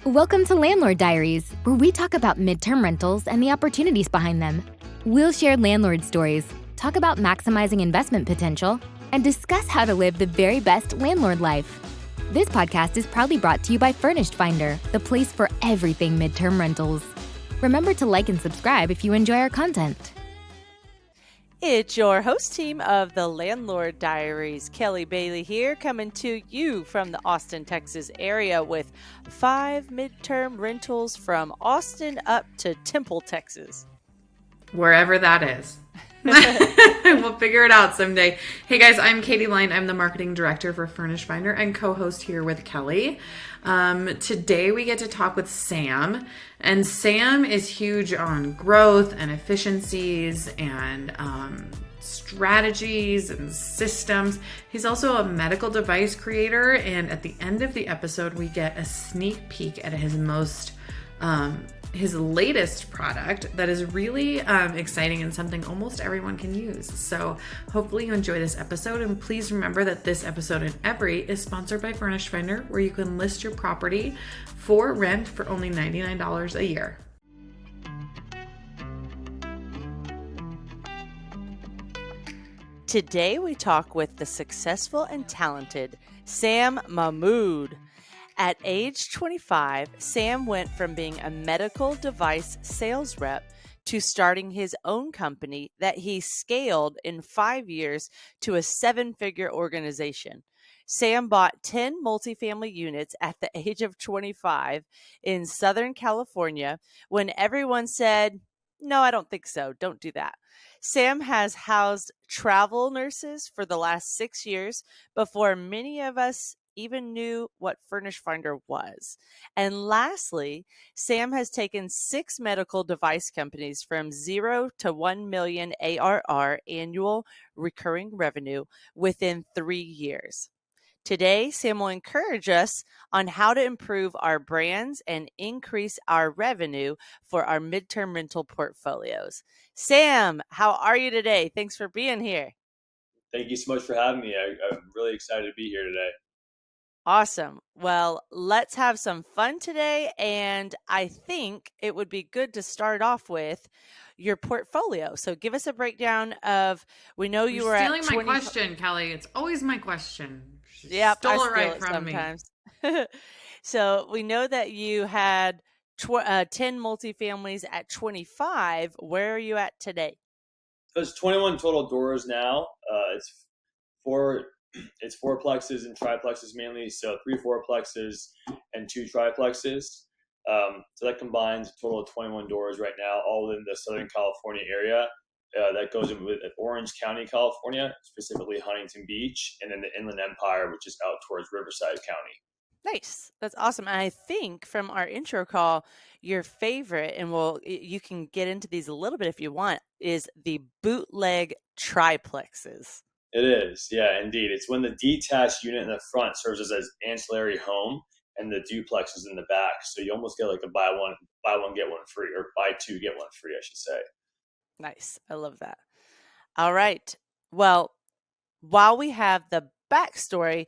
Welcome to Landlord Diaries, where we talk about midterm rentals and the opportunities behind them. We'll share landlord stories, talk about maximizing investment potential, and discuss how to live the very best landlord life. This podcast is proudly brought to you by Furnished Finder, the place for everything midterm rentals. Remember to like and subscribe if you enjoy our content. It's your host team of the Landlord Diaries. Kelly Bailey here, coming to you from the Austin, Texas area with 5 midterm rentals from Austin up to Temple, Texas. Wherever that is. We'll figure it out someday. Hey guys, I'm Katie Line. I'm the marketing director for Furnished Finder and co-host here with Kelly. Today we get to talk with Sam, and Sam is huge on growth and efficiencies and strategies and systems. He's also a medical device creator, and at the end of the episode we get a sneak peek at his latest product that is really exciting and something almost everyone can use. So hopefully you enjoy this episode, and please remember that this episode and every is sponsored by Furnished Finder, where you can list your property for rent for only $99 a year. Today we talk with the successful and talented Sam Mahmood. At age 25, Sam went from being a medical device sales rep to starting his own company that he scaled in 5 years to a 7-figure organization. Sam bought 10 multifamily units at the age of 25 in Southern California when everyone said, "No, I don't think so. Don't do that." Sam has housed travel nurses for the last 6 years before many of us even knew what Furnished Finder was. And lastly, Sam has taken 6 medical device companies from 0 to 1 million ARR, annual recurring revenue, within 3 years. Today, Sam will encourage us on how to improve our brands and increase our revenue for our midterm rental portfolios. Sam, how are you today? Thanks for being here. Thank you so much for having me. I'm really excited to be here today. Awesome. Well, let's have some fun today. And I think it would be good to start off with your portfolio. So give us a breakdown of, we know you were stealing at my question, Kelly. It's always my question. Yep, Stole I it right steal it from sometimes. So we know that you had 10 multifamilies at 25. Where are you at today? There's 21 total doors now. It's fourplexes and triplexes mainly, so 3 fourplexes and 2 triplexes. So that combines a total of 21 doors right now, all in the Southern California area. That goes in with Orange County, California, specifically Huntington Beach, and then the Inland Empire, which is out towards Riverside County. Nice. That's awesome. And I think from our intro call, your favorite, and you can get into these a little bit if you want, is the Bootleg Tri-Plexes. It is, yeah, indeed. It's when the detached unit in the front serves as an ancillary home, and the duplex is in the back. So you almost get like a buy one get one free, or buy 2 get 1 free, I should say. Nice. I love that. All right. Well, while we have the backstory,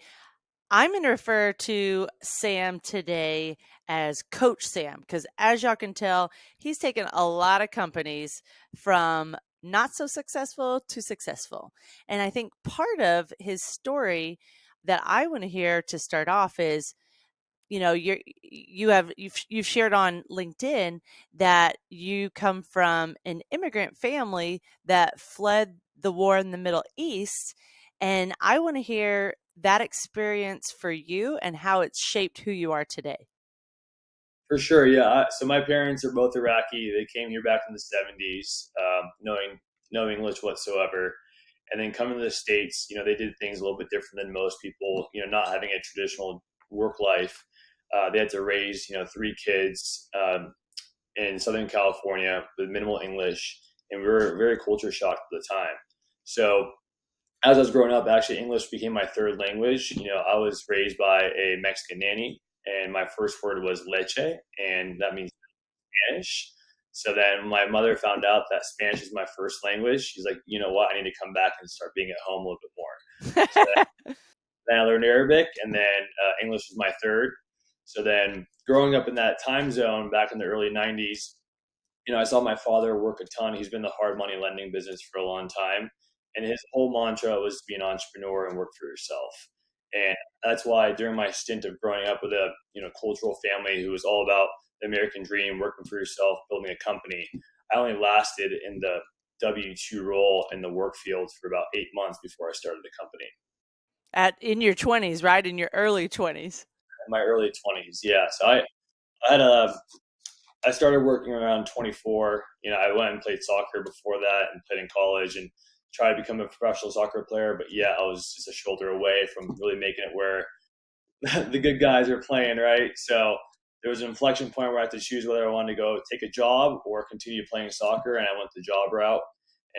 I'm going to refer to Sam today as Coach Sam, because as y'all can tell, he's taken a lot of companies from not so successful to successful. And I think part of his story that I want to hear to start off is, you know, you've shared on LinkedIn that you come from an immigrant family that fled the war in the Middle East. And I want to hear that experience for you and how it's shaped who you are today. For sure, yeah. So my parents are both Iraqi. They came here back in the 70s, knowing no English whatsoever. And then coming to the States, they did things a little bit different than most people, not having a traditional work life. They had to raise, 3 kids in Southern California with minimal English. And we were very culture shocked at the time. So as I was growing up, actually English became my 3rd language. I was raised by a Mexican nanny, and my first word was leche, and that means Spanish. So then my mother found out that Spanish is my first language. She's like, you know what? I need to come back and start being at home a little bit more. So then I learned Arabic, and then English was my 3rd. So then growing up in that time zone back in the early 90s, I saw my father work a ton. He's been in the hard money lending business for a long time. And his whole mantra was to be an entrepreneur and work for yourself. And that's why during my stint of growing up with a cultural family who was all about the American dream, working for yourself, building a company, I only lasted in the W-2 role in the work field for about 8 months before I started the company. In your 20s, right? In your early 20s. In my early 20s, yeah. So I started working around 24. I went and played soccer before that and played in college and tried to become a professional soccer player. But yeah, I was just a shoulder away from really making it where the good guys are playing, right? So there was an inflection point where I had to choose whether I wanted to go take a job or continue playing soccer. And I went the job route.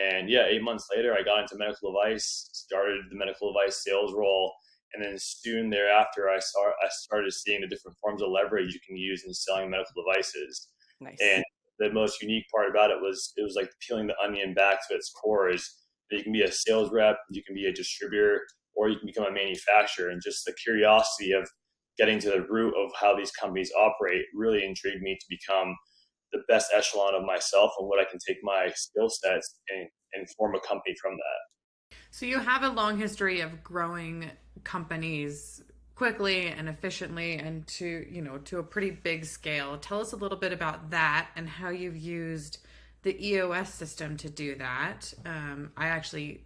And yeah, 8 months later, I got into medical device, started the medical device sales role. And then soon thereafter, I started seeing the different forms of leverage you can use in selling medical devices. Nice. And the most unique part about it was like peeling the onion back to its core is that you can be a sales rep, you can be a distributor, or you can become a manufacturer. And just the curiosity of getting to the root of how these companies operate really intrigued me to become the best echelon of myself and what I can take my skill sets and form a company from that. So you have a long history of growing companies quickly and efficiently and to a pretty big scale. Tell us a little bit about that and how you've used the EOS system to do that. I actually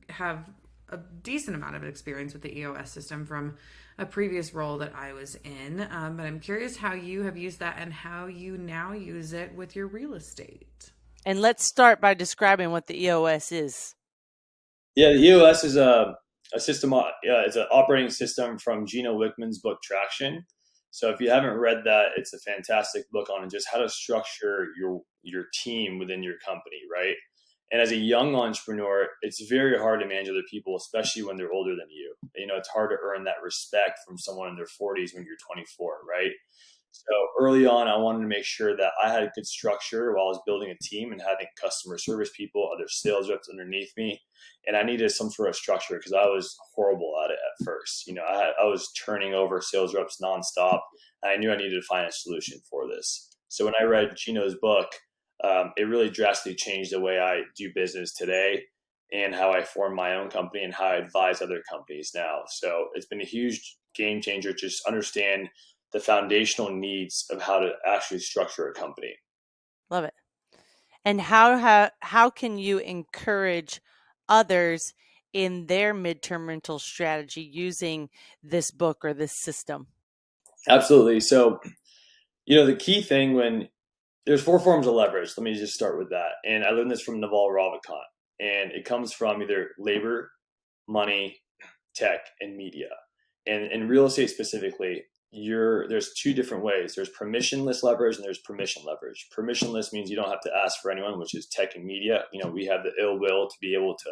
have a decent amount of experience with the EOS system from a previous role that I was in, but I'm curious how you have used that and how you now use it with your real estate. And let's start by describing what the EOS is. Yeah, the EOS is a system. It's an operating system from Gino Wickman's book Traction. So if you haven't read that, it's a fantastic book on just how to structure your team within your company, right? And as a young entrepreneur, it's very hard to manage other people, especially when they're older than you. It's hard to earn that respect from someone in their 40s when you're 24, right? So early on, I wanted to make sure that I had a good structure while I was building a team and having customer service people, other sales reps underneath me. And I needed some sort of structure because I was horrible at it at first. I was turning over sales reps nonstop. And I knew I needed to find a solution for this. So when I read Gino's book, it really drastically changed the way I do business today and how I form my own company and how I advise other companies now. So it's been a huge game changer. Just understand the foundational needs of how to actually structure a company. Love it. And how can you encourage others in their midterm rental strategy using this book or this system? Absolutely. So, the key thing when there's 4 forms of leverage, let me just start with that. And I learned this from Naval Ravikant, and it comes from either labor, money, tech, and media. And in real estate specifically, there's 2 different ways. There's permissionless leverage and there's permission leverage. Permissionless means you don't have to ask for anyone, which is tech and media. We have the ill will to be able to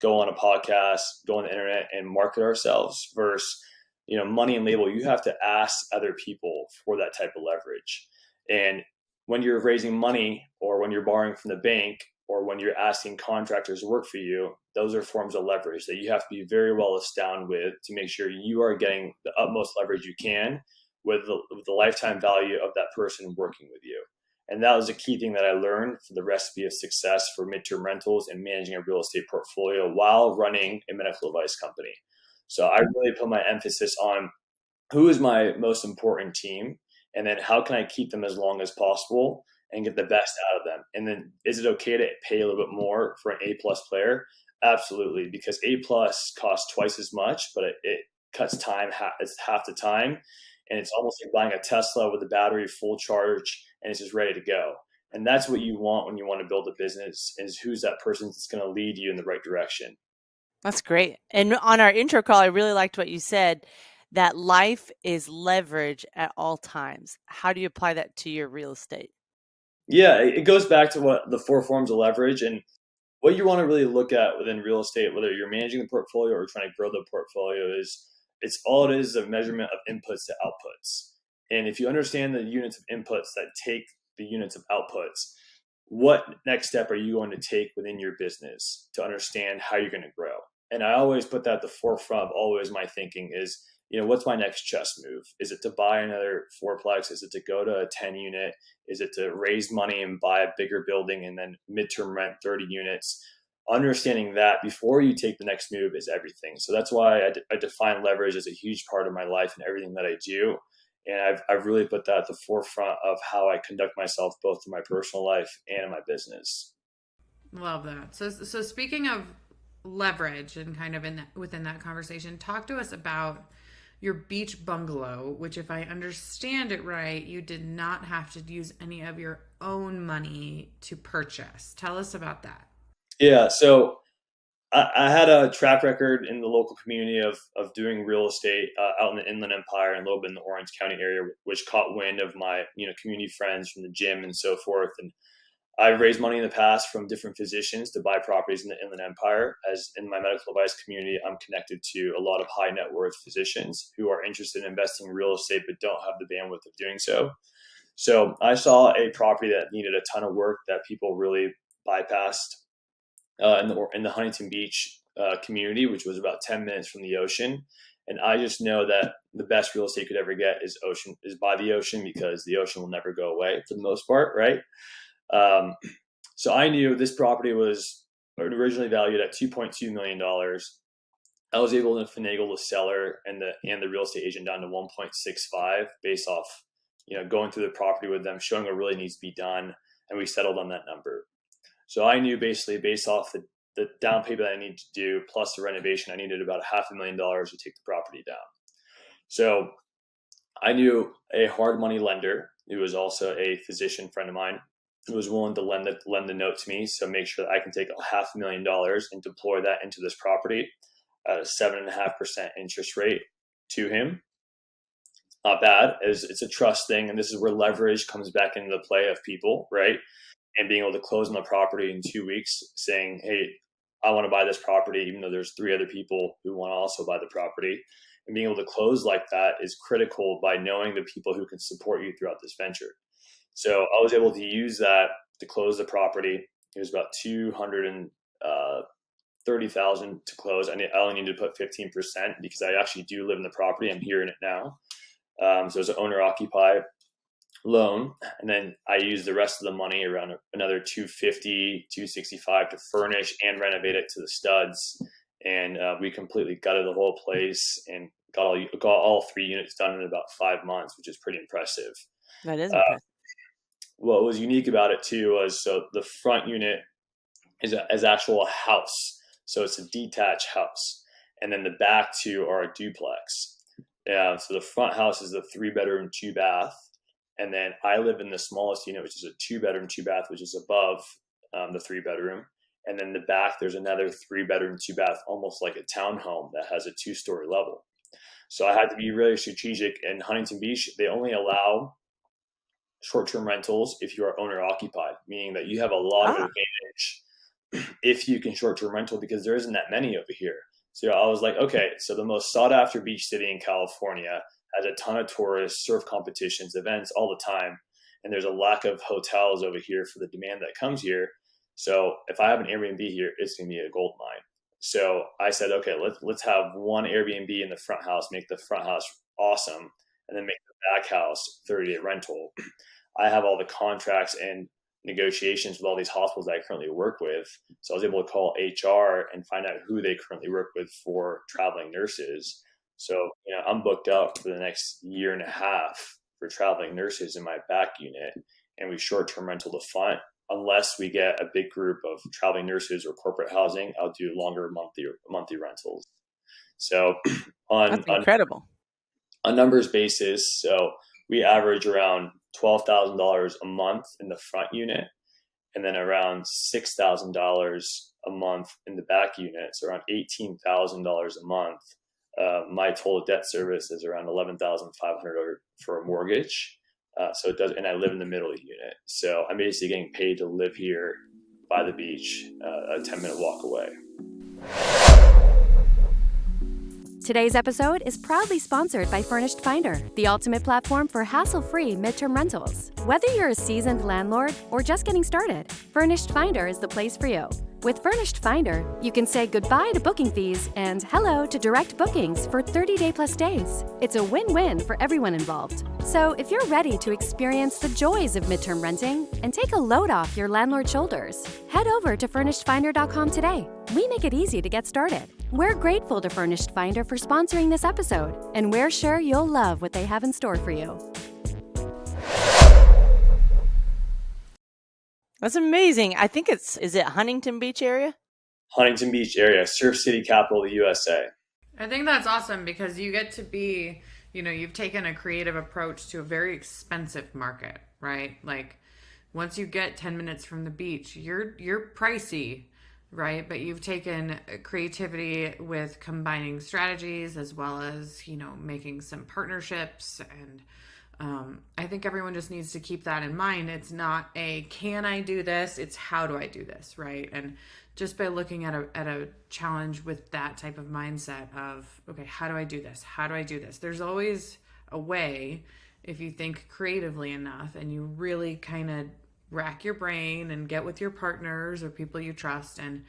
go on a podcast, go on the internet and market ourselves versus, money and label. You have to ask other people for that type of leverage. And when you're raising money or when you're borrowing from the bank or when you're asking contractors to work for you, those are forms of leverage that you have to be very well astounded with to make sure you are getting the utmost leverage you can with the lifetime value of that person working with you. And that was a key thing that I learned for the recipe of success for midterm rentals and managing a real estate portfolio while running a medical device company. So I really put my emphasis on who is my most important team, and then how can I keep them as long as possible and get the best out of them. And then is it okay to pay a little bit more for an A+ player? Absolutely, because A+ costs twice as much, but it cuts time. It's half the time. And it's almost like buying a Tesla with a battery full charge and it's just ready to go. And that's what you want when you want to build a business, is who's that person that's going to lead you in the right direction. That's great. And on our intro call, I really liked what you said, that life is leverage at all times. How do you apply that to your real estate? Yeah, it goes back to what the 4 forms of leverage and what you want to really look at within real estate, whether you're managing the portfolio or trying to grow the portfolio, is a measurement of inputs to outputs. And if you understand the units of inputs that take the units of outputs, what next step are you going to take within your business to understand how you're going to grow? And I always put that at the forefront of always my thinking is what's my next chess move? Is it to buy another fourplex? Is it to go to a 10 unit? Is it to raise money and buy a bigger building and then midterm rent 30 units? Understanding that before you take the next move is everything. So that's why I define leverage as a huge part of my life and everything that I do. And I've really put that at the forefront of how I conduct myself, both in my personal life and in my business. Love that. So speaking of leverage and kind of within that conversation, talk to us about your beach bungalow, which, if I understand it right, you did not have to use any of your own money to purchase. Tell us about that. Yeah. So I had a track record in the local community of doing real estate out in the Inland Empire and a little bit in the Orange County area, which caught wind of my community friends from the gym and so forth. And I've raised money in the past from different physicians to buy properties in the Inland Empire. As in my medical advice community, I'm connected to a lot of high net worth physicians who are interested in investing in real estate but don't have the bandwidth of doing so. So I saw a property that needed a ton of work that people really bypassed in the Huntington Beach community, which was about 10 minutes from the ocean. And I just know that the best real estate you could ever get is by the ocean, because the ocean will never go away for the most part, right? So I knew this property was originally valued at $2.2 million. I was able to finagle the seller and the real estate agent down to 1.65 based off, going through the property with them, showing what really needs to be done. And we settled on that number. So I knew basically based off the down payment I needed to do, plus the renovation, I needed about $500,000 to take the property down. So I knew a hard money lender who was also a physician friend of mine who was willing to lend the note to me. So make sure that I can take $500,000 and deploy that into this property at a 7.5% interest rate to him. Not bad. It's a trust thing. And this is where leverage comes back into the play of people, right? And being able to close on the property in 2 weeks, saying, hey, I want to buy this property, even though there's 3 other people who want to also buy the property. And being able to close like that is critical by knowing the people who can support you throughout this venture. So I was able to use that to close the property. It was about $230,000 to close. I only needed to put 15% because I actually do live in the property. I'm here in it now. So it's an owner-occupied loan. And then I used the rest of the money, around another $250,000, $265,000 to furnish and renovate it to the studs. And we completely gutted the whole place and got all 3 units done in about 5 months, which is pretty impressive. That is impressive. What was unique about it too was, so the front unit is actual house. So it's a detached house. And then the back 2 are a duplex. So the front house is a 3-bedroom, 2-bath. And then I live in the smallest unit, which is a 2-bedroom, 2-bath, which is above the 3-bedroom. And then the back, there's another 3-bedroom, 2-bath, almost like a townhome that has a 2-story level. So I had to be really strategic. In Huntington Beach, they only allow short-term rentals if you are owner-occupied, meaning that you have a lot of advantage if you can short-term rental, because there isn't that many over here. So I was like, okay, so the most sought-after beach city in California has a ton of tourists, surf competitions, events all the time. And there's a lack of hotels over here for the demand that comes here. So if I have an Airbnb here, it's going to be a gold mine. So I said, okay, let's have one Airbnb in the front house, make the front house awesome, and then make the back house 30-day rental. I have all the contracts and negotiations with all these hospitals that I currently work with. So I was able to call HR and find out who they currently work with for traveling nurses. So, I'm booked up for the next 1.5 years for traveling nurses in my back unit, and we short-term rental the front. Unless we get a big group of traveling nurses or corporate housing, I'll do longer monthly rentals. So That's incredible. On numbers basis, so we average around $12,000 a month in the front unit, and then around $6,000 a month in the back unit. So around $18,000 a month. My total debt service is around $11,500 for a mortgage. So it does, and I live in the middle of the unit. So I'm basically getting paid to live here by the beach, a 10-minute walk away. Today's episode is proudly sponsored by Furnished Finder, the ultimate platform for hassle-free midterm rentals. Whether you're a seasoned landlord or just getting started, Furnished Finder is the place for you. With Furnished Finder, you can say goodbye to booking fees and hello to direct bookings for 30-day plus days. It's a win-win for everyone involved. So if you're ready to experience the joys of midterm renting and take a load off your landlord's shoulders, head over to FurnishedFinder.com today. We make it easy to get started. We're grateful to Furnished Finder for sponsoring this episode, and we're sure you'll love what they have in store for you. That's amazing. I think is it Huntington Beach area? Huntington Beach area, surf city capital of the USA. I think that's awesome because you get to be, you've taken a creative approach to a very expensive market, right? Like once you get 10 minutes from the beach, you're pricey, right? But you've taken creativity with combining strategies as well as, making some partnerships. And I think everyone just needs to keep that in mind. It's not a, can I do this? It's how do I do this, right? And just by looking at a challenge with that type of mindset of, okay, how do I do this? How do I do this? There's always a way if you think creatively enough and you really kind of rack your brain and get with your partners or people you trust and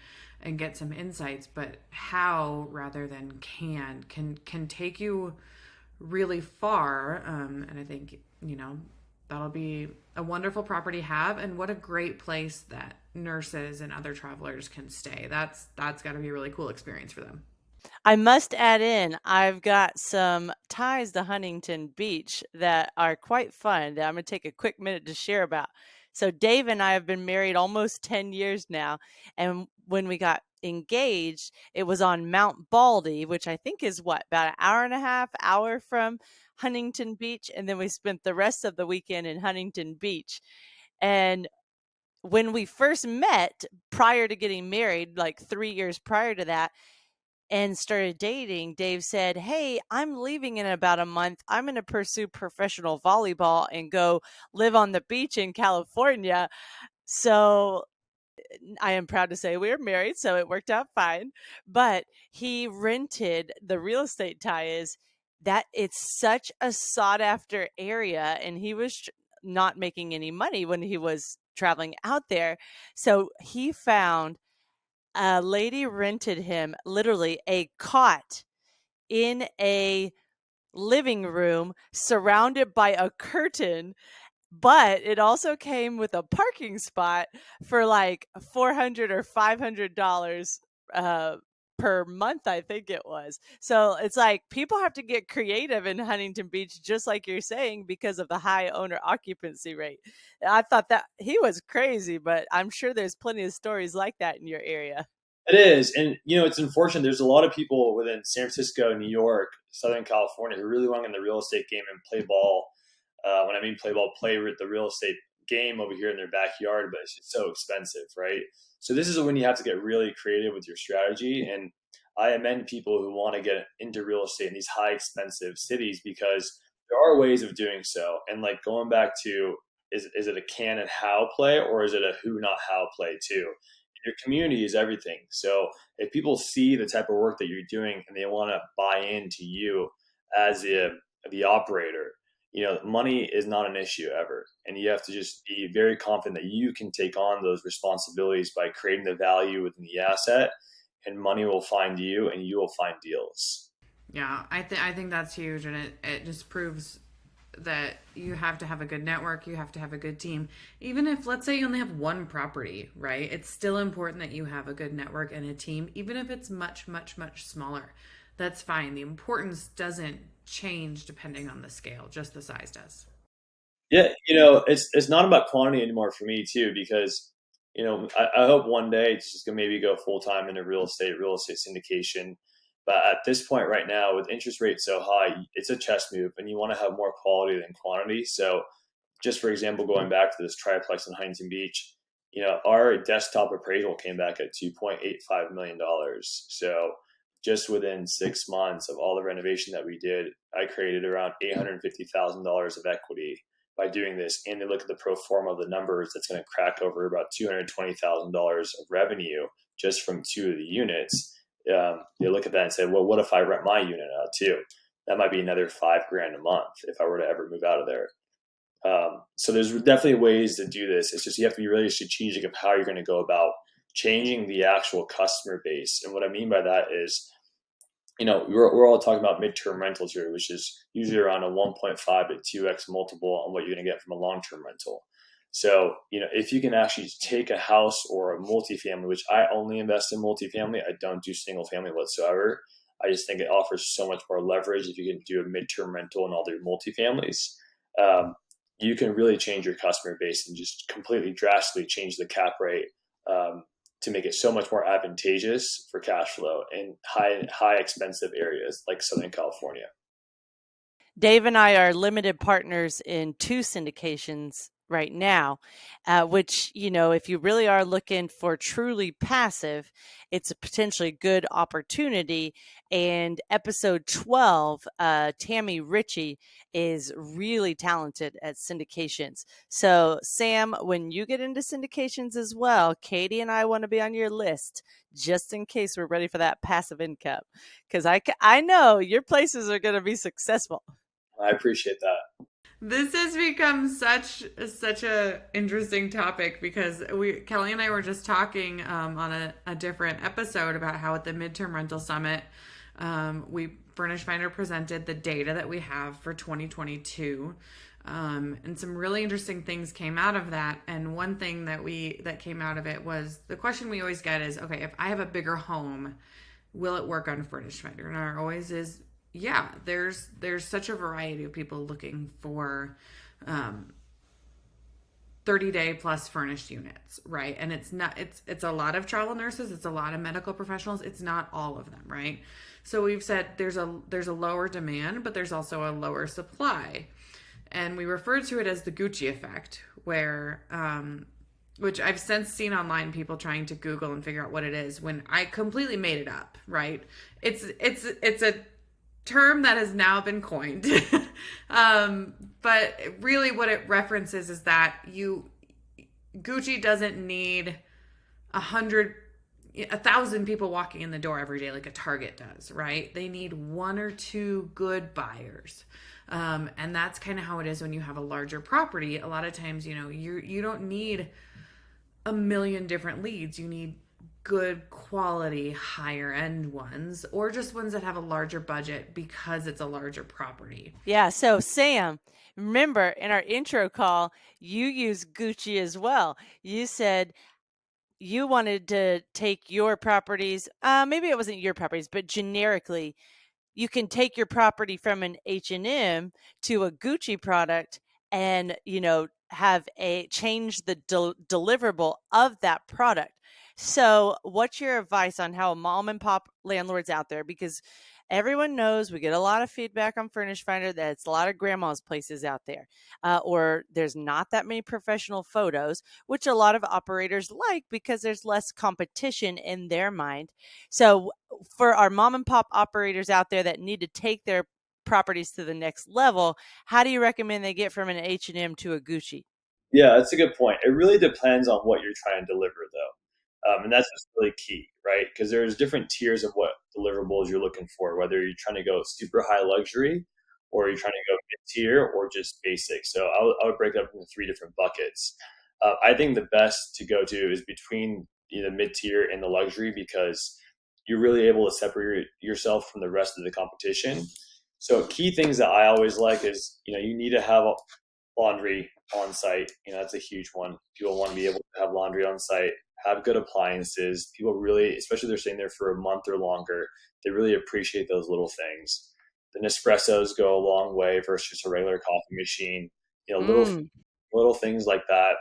get some insights. But how rather than can take you really far. And I think, that'll be a wonderful property to have. And what a great place that nurses and other travelers can stay. That's got to be a really cool experience for them. I must add in, I've got some ties to Huntington Beach that are quite fun that I'm going to take a quick minute to share about. So Dave and I have been married almost 10 years now. And when we got engaged, it was on Mount Baldy, which I think is about an hour and a half from Huntington Beach. And then we spent the rest of the weekend in Huntington Beach. And when we first met, prior to getting married, like 3 years prior to that, and started dating, Dave said, hey, I'm leaving in about a month. I'm going to pursue professional volleyball and go live on the beach in California. So I am proud to say we were married, so it worked out fine. But he rented the real estate tie is that it's such a sought after area, and he was not making any money when he was traveling out there. So he found a lady rented him literally a cot in a living room surrounded by a curtain, but it also came with a parking spot for like $400 or $500 per month, I think it was. So it's like people have to get creative in Huntington Beach, just like you're saying, because of the high owner occupancy rate. I thought that he was crazy, but I'm sure there's plenty of stories like that in your area. It is. And, it's unfortunate. There's a lot of people within San Francisco, New York, Southern California who really want in the real estate game and play ball. When I mean play ball, play the real estate game over here in their backyard, but it's just so expensive, right? So this is when you have to get really creative with your strategy. And I commend people who want to get into real estate in these high expensive cities because there are ways of doing so. And like going back to, is it a can and how play, or is it a who, not how play too? Your community is everything. So if people see the type of work that you're doing and they want to buy into you as the operator, money is not an issue ever. And you have to just be very confident that you can take on those responsibilities by creating the value within the asset, and money will find you and you will find deals. Yeah, I think that's huge. And it just proves that you have to have a good network. You have to have a good team. Even if, let's say, you only have one property, right? It's still important that you have a good network and a team, even if it's much, much, much smaller. That's fine. The importance doesn't change depending on the scale, just the size does. Yeah, it's not about quantity anymore for me too, because I hope one day it's just gonna maybe go full time into real estate syndication. But at this point right now, with interest rates so high, it's a chess move, and you want to have more quality than quantity. So, just for example, going back to this triplex in Huntington Beach, our desktop appraisal came back at $2.85 million. So just within 6 months of all the renovation that we did, I created around $850,000 of equity by doing this. And they look at the pro forma of the numbers, that's going to crack over about $220,000 of revenue just from 2 of the units. They look at that and say, well, what if I rent my unit out too? That might be another $5,000 a month if I were to ever move out of there. So there's definitely ways to do this. It's just you have to be really strategic of how you're going to go about changing the actual customer base. And what I mean by that is, we're all talking about midterm rentals here, which is usually around a 1.5 to 2x multiple on what you're going to get from a long-term rental. So, if you can actually take a house or a multifamily, which I only invest in multifamily, I don't do single family whatsoever. I just think it offers so much more leverage if you can do a midterm rental in all their multifamilies. You can really change your customer base and just completely drastically change the cap rate to make it so much more advantageous for cash flow in high expensive areas like Southern California. Dave and I are limited partners in 2 syndications right now, which, if you really are looking for truly passive, it's a potentially good opportunity. And episode 12, Tammy Ritchie is really talented at syndications. So Sam, when you get into syndications as well, Katie and I want to be on your list just in case we're ready for that passive income. Because I know your places are going to be successful. I appreciate that. This has become such a interesting topic because Kelly and I were just talking on a different episode about how at the Midterm Rental Summit, Furnished Finder presented the data that we have for 2022. And some really interesting things came out of that. And one thing that came out of it was the question we always get is, okay, if I have a bigger home, will it work on Furnished Finder? And our always is, yeah, there's such a variety of people looking for 30-day plus furnished units, right? And it's a lot of travel nurses, it's a lot of medical professionals, it's not all of them, right? So we've said there's a lower demand, but there's also a lower supply. And we refer to it as the Gucci effect, where which I've since seen online, people trying to Google and figure out what it is, when I completely made it up, right? It's a term that has now been coined. But really what it references is that Gucci doesn't need 1,000 people walking in the door every day like a Target does, right? They need 1 or 2 good buyers. And that's kind of how it is when you have a larger property. A lot of times, you don't need a million different leads. You need good quality, higher end ones, or just ones that have a larger budget because it's a larger property. Yeah. So Sam, remember in our intro call, you used Gucci as well. You said you wanted to take your properties, maybe it wasn't your properties, but generically, you can take your property from an H&M to a Gucci product and, have change the deliverable of that product. So what's your advice on how mom and pop landlords out there, because everyone knows we get a lot of feedback on Furnished Finder that it's a lot of grandma's places out there, or there's not that many professional photos, which a lot of operators like because there's less competition in their mind. So for our mom and pop operators out there that need to take their properties to the next level, how do you recommend they get from an H&M to a Gucci? Yeah, that's a good point. It really depends on what you're trying to deliver, though. And that's just really key, right? Because there's different tiers of what deliverables you're looking for, whether you're trying to go super high luxury or you're trying to go mid-tier or just basic. So I would break it up into 3 different buckets. I think the best to go to is between the mid-tier and the luxury, because you're really able to separate yourself from the rest of the competition. So key things that I always like is, you need to have laundry on site. That's a huge one. People want to be able to have laundry on site, have good appliances. People really, especially if they're staying there for a month or longer, they really appreciate those little things. The Nespressos go a long way versus just a regular coffee machine. Little things like that.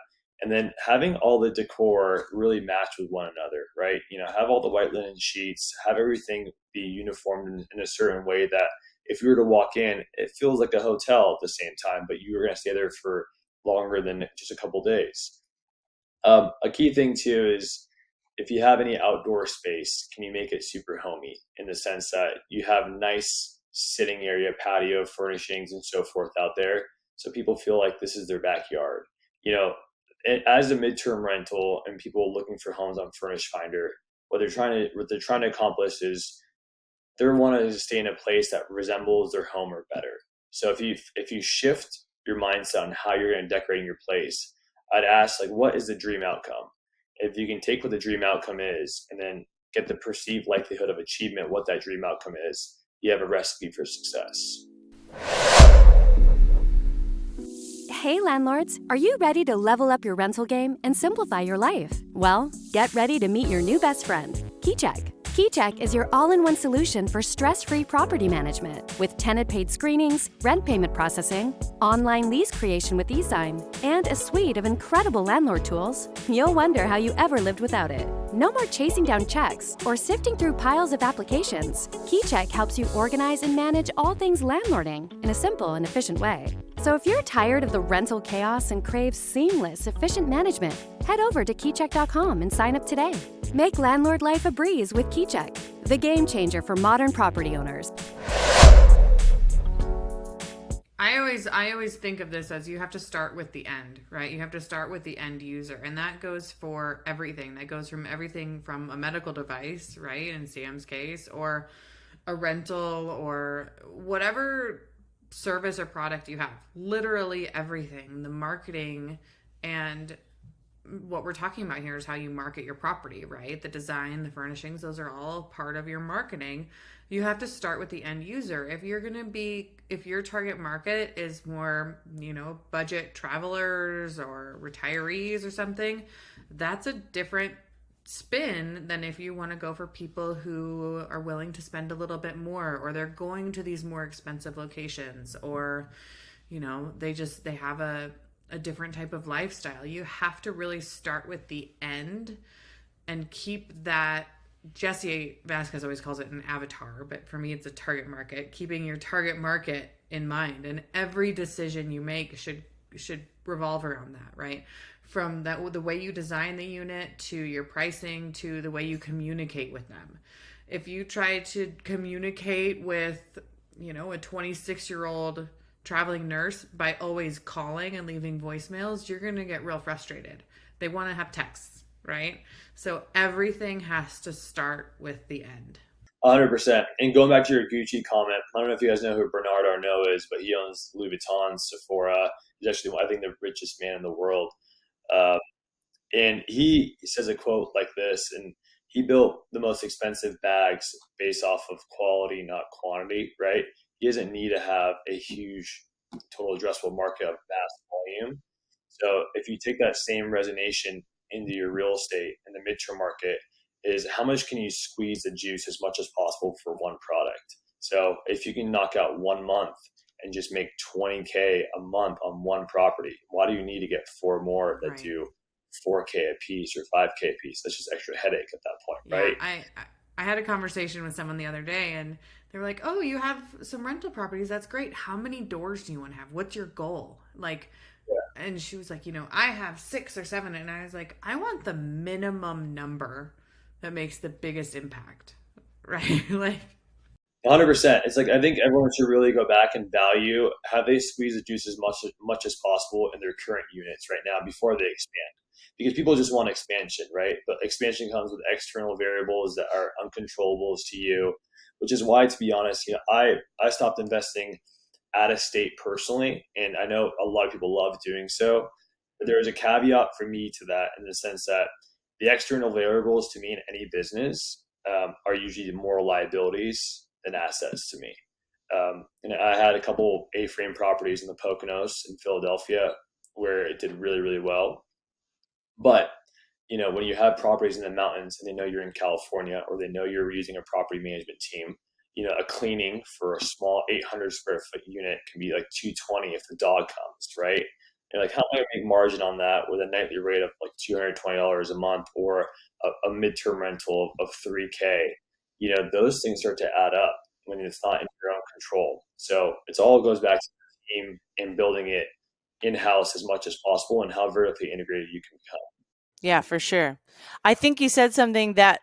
And then having all the decor really match with one another, right? Have all the white linen sheets, have everything be uniformed in a certain way that if you were to walk in, it feels like a hotel at the same time, but you were going to stay there for longer than just a couple days. A key thing too is if you have any outdoor space, can you make it super homey in the sense that you have nice sitting area, patio furnishings and so forth out there, so people feel like this is their backyard. As a midterm rental and people looking for homes on Furnished Finder, what they're trying to accomplish is they're wanting to stay in a place that resembles their home or better. So if you shift your mindset on how you're going to decorate your place, I'd ask, what is the dream outcome? if you can take what the dream outcome is and then get the perceived likelihood of achievement, what that dream outcome is, you have a recipe for success. Hey landlords, are you ready to level up your rental game and simplify your life? Well, get ready to meet your new best friend, KeyCheck. KeyCheck is your all-in-one solution for stress-free property management with tenant-paid screenings, rent payment processing, online lease creation with eSign, and a suite of incredible landlord tools. You'll wonder how you ever lived without it. No more chasing down checks or sifting through piles of applications. KeyCheck helps you organize and manage all things landlording in a simple and efficient way. So if you're tired of the rental chaos and crave seamless, efficient management, head over to keycheck.com and sign up today. Make landlord life a breeze with KeyCheck, the game changer for modern property owners. I always think of this as you have to start with the end, right? You have to start with the end user, and that goes for everything. That goes from everything from a medical device, right, in Sam's case, or a rental, or whatever service or product you have. Literally everything. The marketing and what we're talking about here is how you market your property, right? The design, the furnishings, those are all part of your marketing. You have to start with the end user. If your target market is more, budget travelers or retirees or something, that's a different spin than if you want to go for people who are willing to spend a little bit more, or they're going to these more expensive locations, or, they have a different type of lifestyle. You have to really start with the end and keep that. Jesse Vasquez always calls it an avatar, but for me, it's a target market. Keeping your target market in mind, and every decision you make should revolve around that, right? From the way you design the unit to your pricing to the way you communicate with them. If you try to communicate with, a 26-year-old traveling nurse by always calling and leaving voicemails, you're going to get real frustrated. They want to have texts, right? So everything has to start with the end. 100%. And going back to your Gucci comment, I don't know if you guys know who Bernard Arnault is, but he owns Louis Vuitton, Sephora. He's actually, I think, the richest man in the world. And he says a quote like this, and he built the most expensive bags based off of quality, not quantity, right? He doesn't need to have a huge total addressable market of vast volume. So if you take that same resonation into your real estate in the midterm market, is how much can you squeeze the juice as much as possible for one product? So if you can knock out 1 month and just make $20K a month on one property, why do you need to get 4 more that do $4K a piece or $5K a piece? That's just extra headache at that point, right? Yeah, I had a conversation with someone the other day, and they were like, "Oh, you have some rental properties. That's great. How many doors do you want to have? What's your goal?" And she was like, I have 6 or 7. And I was like, I want the minimum number that makes the biggest impact, right? 100%. It's I think everyone should really go back and value how they squeeze the juice as much as possible in their current units right now before they expand. Because people just want expansion, right? But expansion comes with external variables that are uncontrollables to you, which is why, to be honest, I stopped investing out of state personally, and I know a lot of people love doing so. But there is a caveat for me to that, in the sense that the external variables to me in any business are usually more liabilities than assets to me. And I had a couple A-frame properties in the Poconos in Philadelphia where it did really, really well. But when you have properties in the mountains and they know you're in California, or they know you're using a property management team, a cleaning for a small 800 square foot unit can be like $220 if the dog comes, right? And how am I going to make margin on that with a nightly rate of like $220 a month, or a midterm rental of $3K? Those things start to add up when it's not in your own control. So it all goes back to the team and building it in-house as much as possible, and how vertically integrated you can become. Yeah, for sure. I think you said something that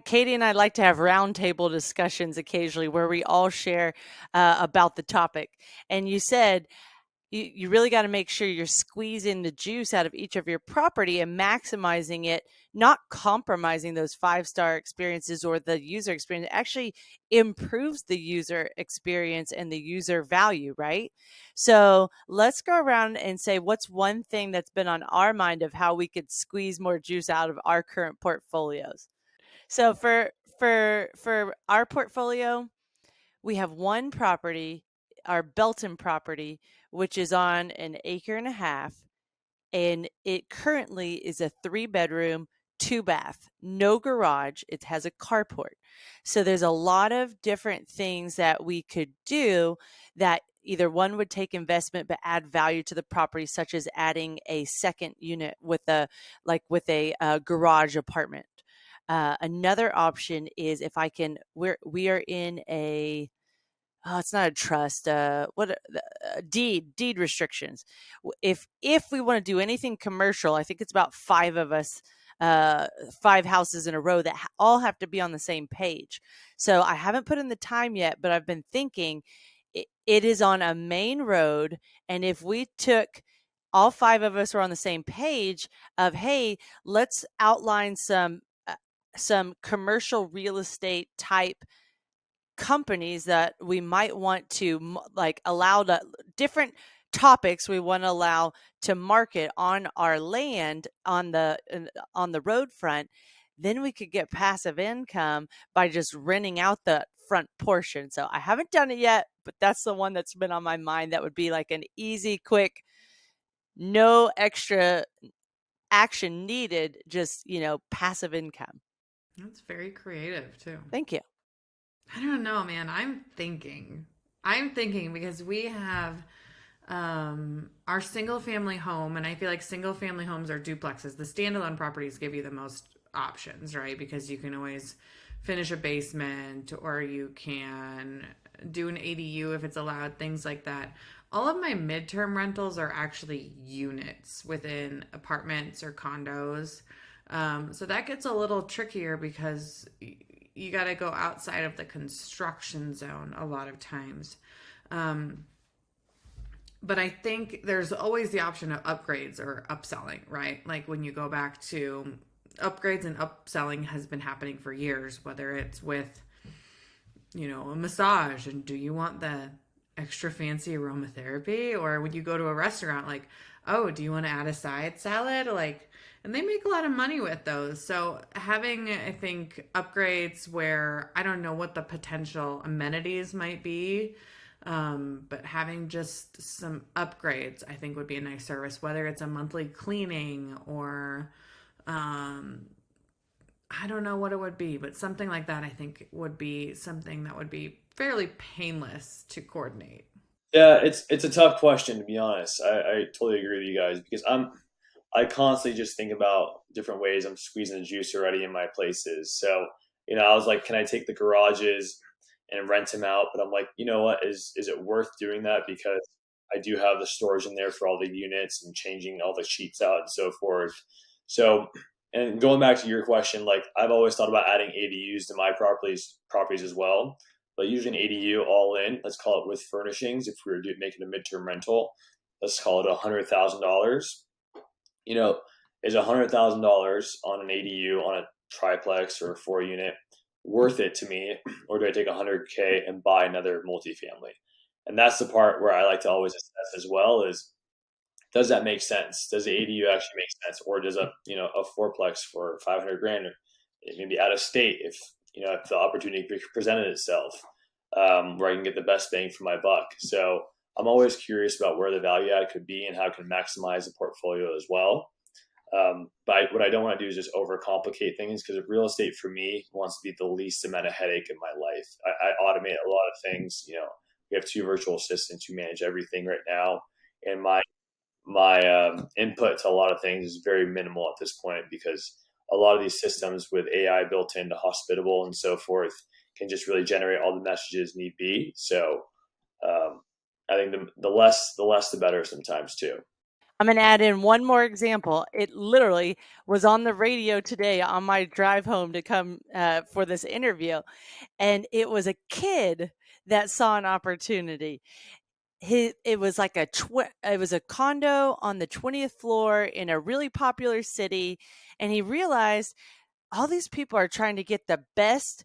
Katie and I like to have roundtable discussions occasionally where we all share about the topic. And you said, you really got to make sure you're squeezing the juice out of each of your property and maximizing it, not compromising those 5-star experiences or the user experience. It actually improves the user experience and the user value, right? So let's go around and say, what's one thing that's been on our mind of how we could squeeze more juice out of our current portfolios? So for our portfolio, we have one property, our Belton property, which is on an 1.5 acres, and it currently is a 3-bedroom, 2-bath, no garage. It has a carport. So there's a lot of different things that we could do that either one would take investment but add value to the property, such as adding a second unit with a garage apartment. Another option is if I can, we are in a, it's not a trust, deed restrictions. If we want to do anything commercial, I think it's about 5 of us, 5 houses in a row that all have to be on the same page. So I haven't put in the time yet, but I've been thinking it is on a main road. And if we took all 5 of us were on the same page of, hey, let's outline some commercial real estate type companies that we might want to allow the different topics we want to allow to market on our land on the road front, then we could get passive income by just renting out the front portion. So I haven't done it yet, but that's the one that's been on my mind. That would be like an easy, quick, no extra action needed, just, passive income. That's very creative too. Thank you. I don't know, man. I'm thinking because we have our single family home, and I feel like single family homes are duplexes. The standalone properties give you the most options, right? Because you can always finish a basement, or you can do an ADU if it's allowed, things like that. All of my midterm rentals are actually units within apartments or condos. So that gets a little trickier because you got to go outside of the construction zone a lot of times. But I think there's always the option of upgrades or upselling, right? Like when you go back to upgrades, and upselling has been happening for years, whether it's with, a massage, and do you want the extra fancy aromatherapy? Or when you go to a restaurant, like, oh, do you want to add a side salad? And they make a lot of money with those. So having, I think, upgrades where I don't know what the potential amenities might be, but having just some upgrades, I think would be a nice service, whether it's a monthly cleaning or, I don't know what it would be, but something like that, I think would be something that would be fairly painless to coordinate. Yeah, it's a tough question, to be honest. I totally agree with you guys, because I constantly just think about different ways I'm squeezing the juice already in my places. So, I was like, can I take the garages and rent them out? But I'm like, you know what, is it worth doing that? Because I do have the storage in there for all the units and changing all the sheets out and so forth. So, and going back to your question, like I've always thought about adding ADUs to my properties as well. But usually an ADU all in, let's call it with furnishings, if we were making a midterm rental, let's call it $100,000. Is $100,000 on an ADU on a triplex or a 4-unit worth it to me, or do I take $100K and buy another multifamily? And that's the part where I like to always assess as well: is does that make sense? Does the ADU actually make sense, or does a 4-plex for $500,000 maybe out of state if the opportunity presented itself, where I can get the best bang for my buck? So I'm always curious about where the value add could be and how I can maximize the portfolio as well. But what I don't want to do is just overcomplicate things, because real estate for me wants to be the least amount of headache in my life. I automate a lot of things. We have 2 virtual assistants who manage everything right now, and my input to a lot of things is very minimal at this point, because a lot of these systems with AI built into Hospitable and so forth can just really generate all the messages need be. So I think the less the better sometimes too. I'm going to add in one more example. It literally was on the radio today on my drive home to come for this interview. And it was a kid that saw an opportunity. it was like it was a condo on the 20th floor in a really popular city, and he realized all these people are trying to get the best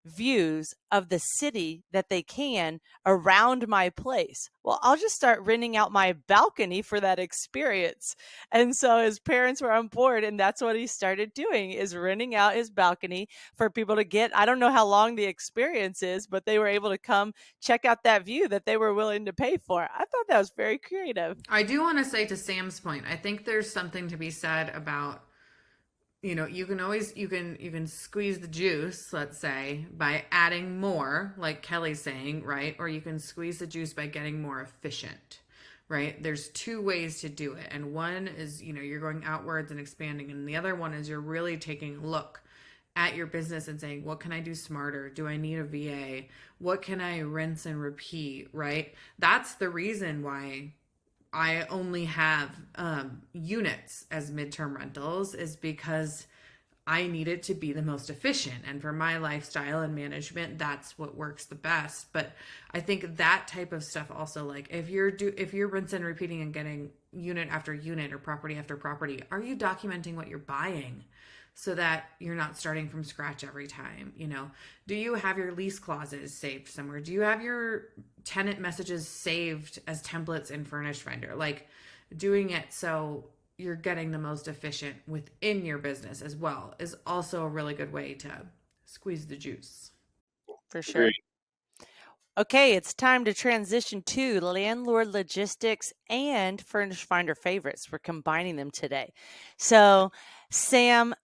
views of the city that they can around my place. Well, I'll just start renting out my balcony for that experience. And so his parents were on board, and that's what he started doing, is renting out his balcony for people to get. I don't know how long the experience is, but they were able to come check out that view that they were willing to pay for. I thought that was very creative. I do want to say, to Sam's point, I think there's something to be said about, you can always, you can squeeze the juice, let's say, by adding more, like Kelly's saying, right? Or you can squeeze the juice by getting more efficient, right? There's two ways to do it. And one is, you're going outwards and expanding. And the other one is you're really taking a look at your business and saying, what can I do smarter? Do I need a VA? What can I rinse and repeat, right? That's the reason why I only have units as midterm rentals, is because I need it to be the most efficient. And for my lifestyle and management, that's what works the best. But I think that type of stuff also, like if you're rinse and repeating and getting unit after unit or property after property, are you documenting what you're buying so that you're not starting from scratch every time? Do you have your lease clauses saved somewhere? Do you have your tenant messages saved as templates in Furnished Finder? Like, doing it so you're getting the most efficient within your business as well is also a really good way to squeeze the juice. For sure. Okay, it's time to transition to landlord logistics and Furnished Finder favorites. We're combining them today. So, Sam,